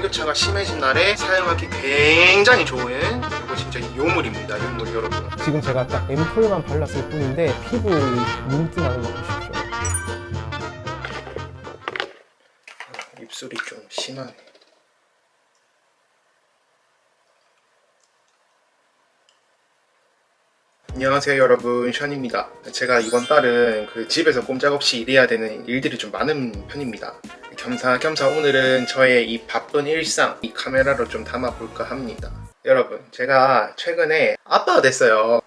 일교차가 심해진 날에 사용하기 굉장히 좋은 이거 진짜 요물입니다. 요물 여러분. 지금 제가 딱 앰플만 발랐을 뿐인데 피부에 윤기 나는 거 보십시오. 입술이 좀 심하네. 안녕하세요 여러분, 션입니다. 제가 이번 달은 집에서 꼼짝없이 일해야 되는 일들이 좀 많은 편입니다. 겸사겸사 오늘은 저의 이 바쁜 일상 이 카메라로 좀 담아볼까 합니다. 여러분, 제가 최근에 아빠가 됐어요.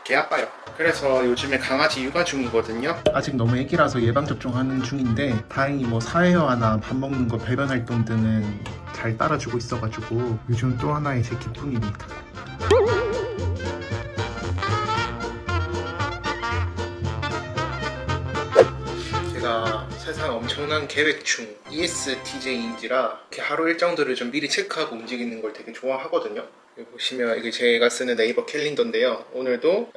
개 아빠요. 그래서 요즘에 강아지 육아 중이거든요. 아직 너무 애기라서 예방접종하는 중인데 다행히 뭐 사회화나 밥 먹는 거 배변 활동 등은 잘 따라주고 있어가지고 요즘 또 하나의 제 기쁨입니다. 제가 세상 엄청난 계획 중 ESTJ인지라 이렇게 하루 일정들을 좀 미리 체크하고 움직이는 걸 되게 좋아하거든요. 여기 보시면 이게 제가 쓰는 네이버 캘린더인데요. 오늘도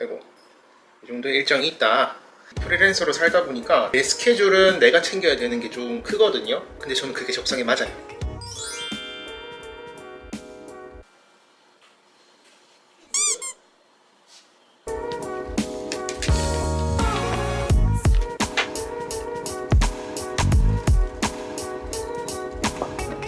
이 정도의 일정이 있다. 프리랜서로 살다 보니까 내 스케줄은 내가 챙겨야 되는 게 좀 크거든요. 근데 저는 그게 적성에 맞아요.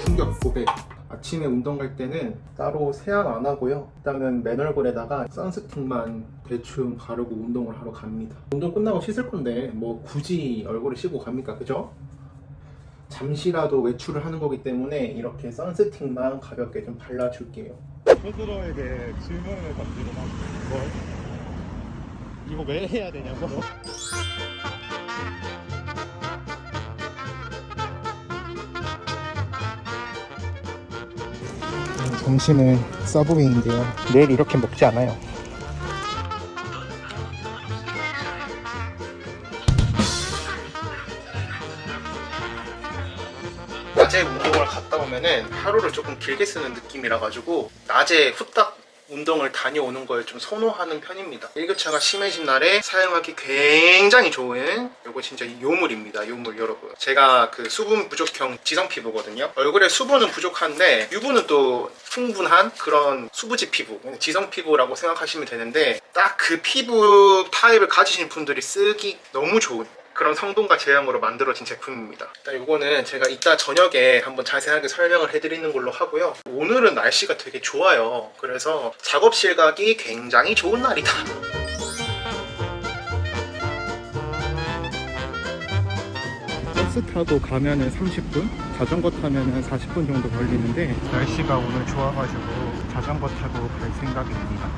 충격 고백. 아침에 운동 갈 때는 따로 세안 안 하고요. 일단은 맨 얼굴에다가 선스틱만 대충 바르고 운동을 하러 갑니다. 운동 끝나고 씻을 건데 뭐 굳이 얼굴을 씻고 갑니까? 그죠? 잠시라도 외출을 하는 거기 때문에 이렇게 선스틱만 가볍게 좀 발라줄게요. 스스로에게 질문을 던지고 막 뭐? 이거 왜 해야 되냐고? 점심은 서브웨이인데요. 내일 이렇게 먹지 않아요. 낮에 운동을 갔다 오면은 하루를 조금 길게 쓰는 느낌이라 가지고 낮에 후딱 운동을 다녀오는 걸 좀 선호하는 편입니다. 일교차가 심해진 날에 사용하기 굉장히 좋은 이거 진짜 요물입니다. 요물 여러분. 제가 수분 부족형 지성 피부거든요. 얼굴에 수분은 부족한데 유분은 또 풍분한 그런 수부지 피부, 지성 피부라고 생각하시면 되는데 딱 그 피부 타입을 가지신 분들이 쓰기 너무 좋은 그런 성분과 제형으로 만들어진 제품입니다. 일단 이거는 제가 이따 저녁에 한번 자세하게 설명을 해드리는 걸로 하고요. 오늘은 날씨가 되게 좋아요. 그래서 작업실 가기 굉장히 좋은 날이다. 버스 타고 가면은 30분, 자전거 타면은 40분 정도 걸리는데 날씨가 오늘 좋아가지고 자전거 타고 갈 생각입니다.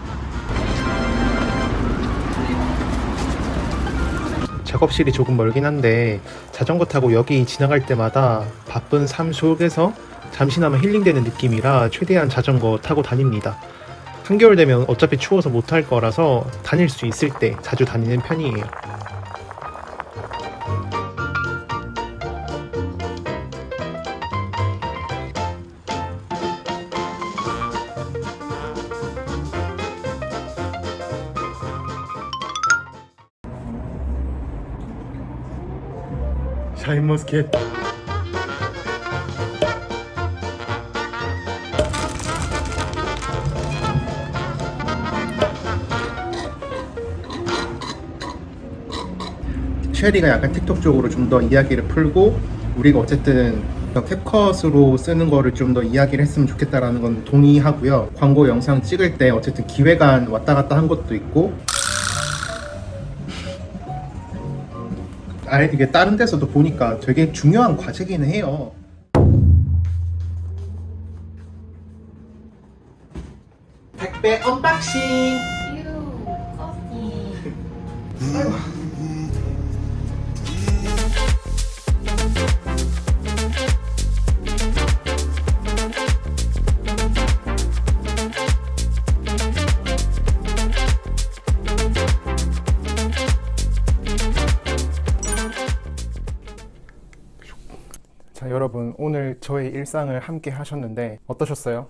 작업실이 조금 멀긴 한데 자전거 타고 여기 지나갈 때마다 바쁜 삶 속에서 잠시나마 힐링되는 느낌이라 최대한 자전거 타고 다닙니다. 한겨울 되면 어차피 추워서 못할 거라서 다닐 수 있을 때 자주 다니는 편이에요. 샤인머스켓. 쉐리가 약간 틱톡 쪽으로 좀 더 이야기를 풀고 우리가 어쨌든 캡컷으로 쓰는 거를 좀 더 이야기를 했으면 좋겠다라는 건 동의하고요. 광고 영상 찍을 때 어쨌든 기획안 왔다 갔다 한 것도 있고 아니 이게 다른 데서도 보니까 되게 중요한 과제기는 해요. 택배 언박싱. 자, 여러분, 오늘 저의 일상을 함께 하셨는데 어떠셨어요?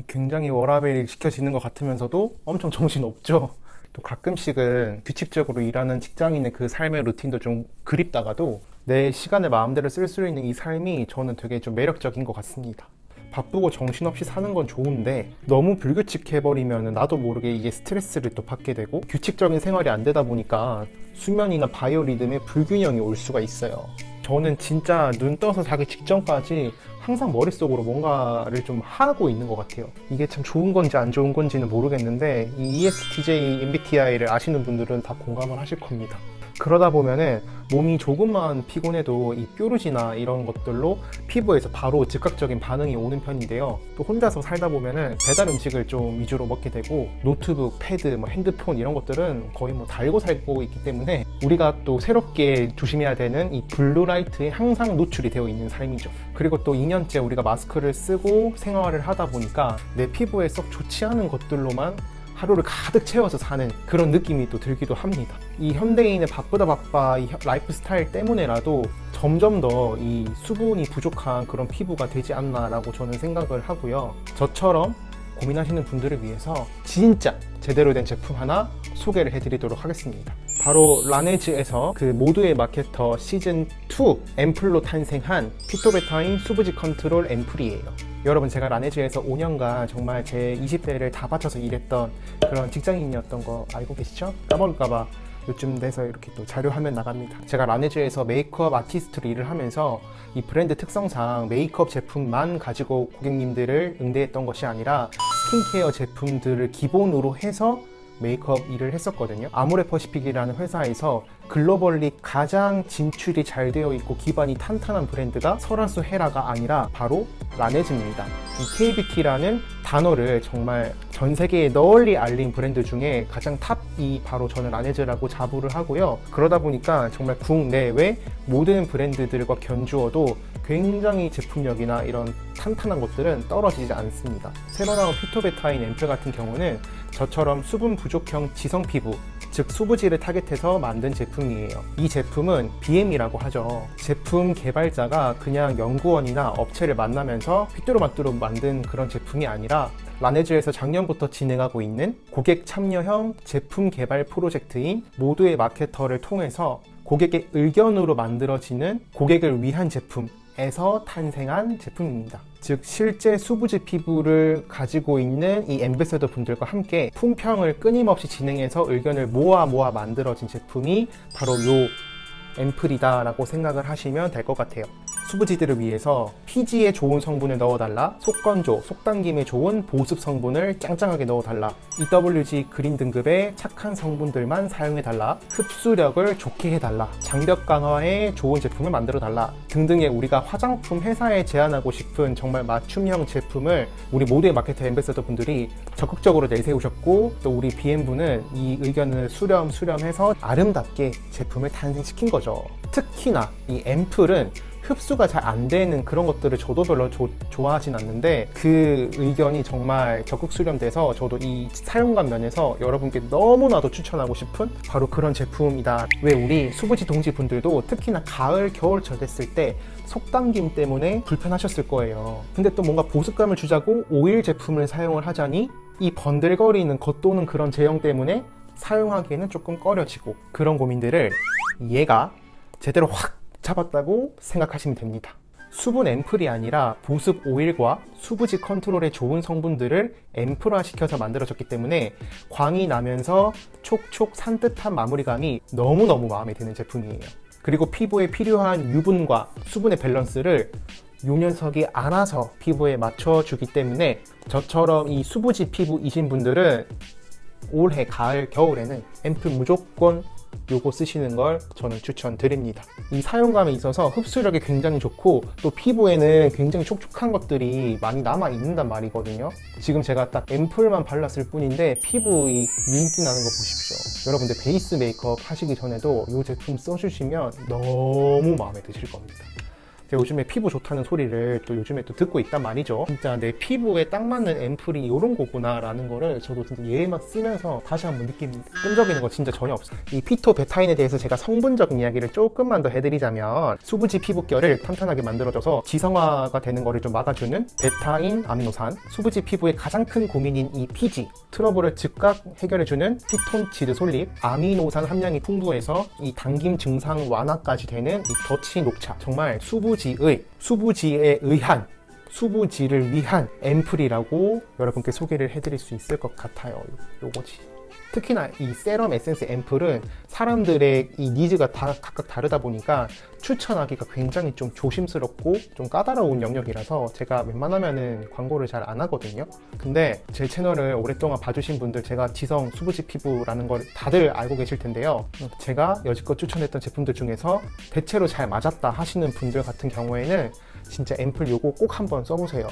굉장히 워라밸이 지켜지는 것 같으면서도 엄청 정신없죠? 또 가끔씩은 규칙적으로 일하는 직장인의 그 삶의 루틴도 좀 그립다가도 내 시간을 마음대로 쓸 수 있는 이 삶이 저는 되게 좀 매력적인 것 같습니다. 바쁘고 정신없이 사는 건 좋은데 너무 불규칙해버리면 나도 모르게 이게 스트레스를 또 받게 되고 규칙적인 생활이 안 되다 보니까 수면이나 바이오리듬에 불균형이 올 수가 있어요. 저는 진짜 눈 떠서 자기 직전까지 항상 머릿속으로 뭔가를 좀 하고 있는 것 같아요. 이게 참 좋은 건지 안 좋은 건지는 모르겠는데 이 ESTJ MBTI를 아시는 분들은 다 공감을 하실 겁니다. 그러다 보면은 몸이 조금만 피곤해도 이 뾰루지나 이런 것들로 피부에서 바로 즉각적인 반응이 오는 편인데요. 또 혼자서 살다 보면은 배달 음식을 좀 위주로 먹게 되고 노트북, 패드, 뭐 핸드폰 이런 것들은 거의 뭐 달고 살고 있기 때문에 우리가 또 새롭게 조심해야 되는 이 블루라이트에 항상 노출이 되어 있는 삶이죠. 그리고 또 2년째 우리가 마스크를 쓰고 생활을 하다 보니까 내 피부에 썩 좋지 않은 것들로만 하루를 가득 채워서 사는 그런 느낌이 또 들기도 합니다. 이 현대인의 바쁘다 바빠 이 라이프 스타일 때문에라도 점점 더 이 수분이 부족한 그런 피부가 되지 않나라고 저는 생각을 하고요. 저처럼 고민하시는 분들을 위해서 진짜 제대로 된 제품 하나 소개를 해드리도록 하겠습니다. 바로 라네즈에서 그 모두의 마케터 시즌2 앰플로 탄생한 피토베타인 수부지 컨트롤 앰플이에요. 여러분, 제가 라네즈에서 5년간 정말 제 20대를 다 바쳐서 일했던 그런 직장인이었던 거 알고 계시죠? 까먹을까봐 요즘 돼서 이렇게 또 자료화면 나갑니다. 제가 라네즈에서 메이크업 아티스트로 일을 하면서 이 브랜드 특성상 메이크업 제품만 가지고 고객님들을 응대했던 것이 아니라 스킨케어 제품들을 기본으로 해서 메이크업 일을 했었거든요. 아모레퍼시픽이라는 회사에서 글로벌리 가장 진출이 잘 되어 있고 기반이 탄탄한 브랜드가 설화수 헤라가 아니라 바로 라네즈입니다. 이 K뷰티라는 단어를 정말 전 세계에 널리 알린 브랜드 중에 가장 탑이 바로 저는 라네즈라고 자부를 하고요. 그러다 보니까 정말 국내외 모든 브랜드들과 견주어도 굉장히 제품력이나 이런 탄탄한 것들은 떨어지지 않습니다. 새로 나온 피토베타인 앰플 같은 경우는 저처럼 수분 부족형 지성 피부, 즉 수부지를 타겟해서 만든 제품이에요. 이 제품은 BM이라고 하죠. 제품 개발자가 그냥 연구원이나 업체를 만나면서 휘뚜루마뚜루 만든 그런 제품이 아니라 라네즈에서 작년부터 진행하고 있는 고객 참여형 제품 개발 프로젝트인 모두의 마케터를 통해서 고객의 의견으로 만들어지는 고객을 위한 제품에서 탄생한 제품입니다. 즉 실제 수부지 피부를 가지고 있는 이 앰베서더 분들과 함께 품평을 끊임없이 진행해서 의견을 모아 만들어진 제품이 바로 요 앰플이다 라고 생각을 하시면 될 것 같아요. 수부지들을 위해서 피지에 좋은 성분을 넣어달라, 속건조, 속당김에 좋은 보습 성분을 짱짱하게 넣어달라, EWG 그린 등급의 착한 성분들만 사용해달라, 흡수력을 좋게 해달라, 장벽 강화에 좋은 제품을 만들어달라 등등의 우리가 화장품 회사에 제안하고 싶은 정말 맞춤형 제품을 우리 모두의 마케터 앰베서더 분들이 적극적으로 내세우셨고, 또 우리 BM부는 이 의견을 수렴해서 아름답게 제품을 탄생시킨 거죠. 특히나 이 앰플은 흡수가 잘 안 되는 그런 것들을 저도 별로 좋아하진 않는데 그 의견이 정말 적극 수렴돼서 저도 이 사용감 면에서 여러분께 너무나도 추천하고 싶은 바로 그런 제품이다. 왜 우리 수부지 동지분들도 특히나 가을, 겨울철 됐을 때 속당김 때문에 불편하셨을 거예요. 근데 또 뭔가 보습감을 주자고 오일 제품을 사용을 하자니 이 번들거리는 겉도는 그런 제형 때문에 사용하기에는 조금 꺼려지고, 그런 고민들을 얘가 제대로 확 잡았다고 생각하시면 됩니다. 수분 앰플이 아니라 보습 오일과 수부지 컨트롤에 좋은 성분들을 앰플화 시켜서 만들어졌기 때문에 광이 나면서 촉촉 산뜻한 마무리감이 너무너무 마음에 드는 제품이에요. 그리고 피부에 필요한 유분과 수분의 밸런스를 요 녀석이 알아서 피부에 맞춰주기 때문에 저처럼 이 수부지 피부이신 분들은 올해 가을, 겨울에는 앰플 무조건 요거 쓰시는 걸 저는 추천드립니다. 이 사용감에 있어서 흡수력이 굉장히 좋고 또 피부에는 굉장히 촉촉한 것들이 많이 남아 있는단 말이거든요. 지금 제가 딱 앰플만 발랐을 뿐인데 피부 이 윤기 나는 거 보십시오. 여러분들 베이스 메이크업 하시기 전에도 이 제품 써주시면 너무 마음에 드실 겁니다. 제가 요즘에 피부 좋다는 소리를 또 요즘에 또 듣고 있단 말이죠. 진짜 내 피부에 딱 맞는 앰플이 이런 거구나 라는 거를 저도 진짜 얘만 쓰면서 다시 한번 느낍니다. 끈적이는 거 진짜 전혀 없어요. 이 피토베타인에 대해서 제가 성분적인 이야기를 조금만 더 해드리자면 수부지 피부결을 탄탄하게 만들어줘서 지성화가 되는 거를 좀 막아주는 베타인 아미노산, 수부지 피부의 가장 큰 고민인 이 피지 트러블을 즉각 해결해주는 피톤치드 솔잎, 아미노산 함량이 풍부해서 이 당김 증상 완화까지 되는 이 더치 녹차, 정말 수부지에 의한 수부지를 위한 앰플이라고 여러분께 소개를 해드릴 수 있을 것 같아요. 요거지. 특히나 이 세럼 에센스 앰플은 사람들의 이 니즈가 다 각각 다르다 보니까 추천하기가 굉장히 좀 조심스럽고 좀 까다로운 영역이라서 제가 웬만하면은 광고를 잘 안 하거든요. 근데 제 채널을 오랫동안 봐주신 분들, 제가 지성 수부지 피부라는 걸 다들 알고 계실 텐데요. 제가 여지껏 추천했던 제품들 중에서 대체로 잘 맞았다 하시는 분들 같은 경우에는 진짜 앰플 요거 꼭 한번 써보세요.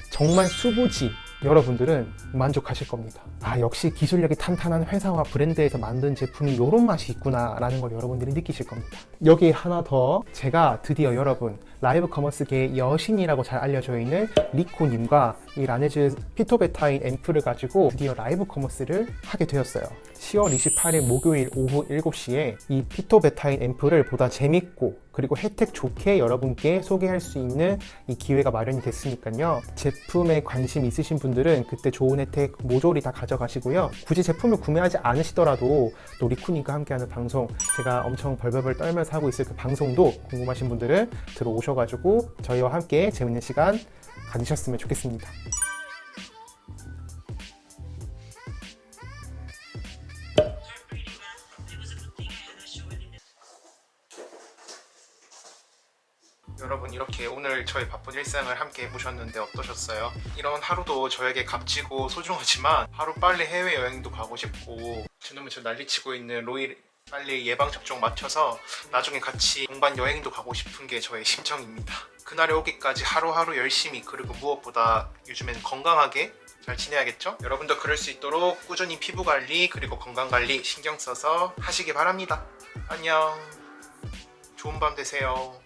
정말 수부지 여러분들은 만족하실 겁니다. 아, 역시 기술력이 탄탄한 회사와 브랜드에서 만든 제품이 이런 맛이 있구나 라는 걸 여러분들이 느끼실 겁니다. 여기 하나 더, 제가 드디어 여러분 라이브 커머스계의 여신이라고 잘 알려져 있는 리코님과 이 라네즈 피토베타인 앰플을 가지고 드디어 라이브 커머스를 하게 되었어요. 10월 28일 목요일 오후 7시에 이 피토베타인 앰플을 보다 재밌고 그리고 혜택 좋게 여러분께 소개할 수 있는 이 기회가 마련이 됐으니까요. 제품에 관심 있으신 분들은 그때 좋은 혜택 모조리 다 가져가시고요. 굳이 제품을 구매하지 않으시더라도 또 리쿠님과 함께하는 방송, 제가 엄청 벌벌벌 떨면서 하고 있을 그 방송도 궁금하신 분들은 들어오셔가지고 저희와 함께 재밌는 시간 가지셨으면 좋겠습니다. 여러분, 이렇게 오늘 저의 바쁜 일상을 함께 해보셨는데 어떠셨어요? 이런 하루도 저에게 값지고 소중하지만 하루빨리 해외여행도 가고 싶고 저놈의 저 난리치고 있는 로이 빨리 예방접종 맞춰서 나중에 같이 동반 여행도 가고 싶은 게 저의 심정입니다. 그날이 오기까지 하루하루 열심히, 그리고 무엇보다 요즘엔 건강하게 잘 지내야겠죠? 여러분도 그럴 수 있도록 꾸준히 피부관리 그리고 건강관리 신경 써서 하시기 바랍니다. 안녕, 좋은 밤 되세요.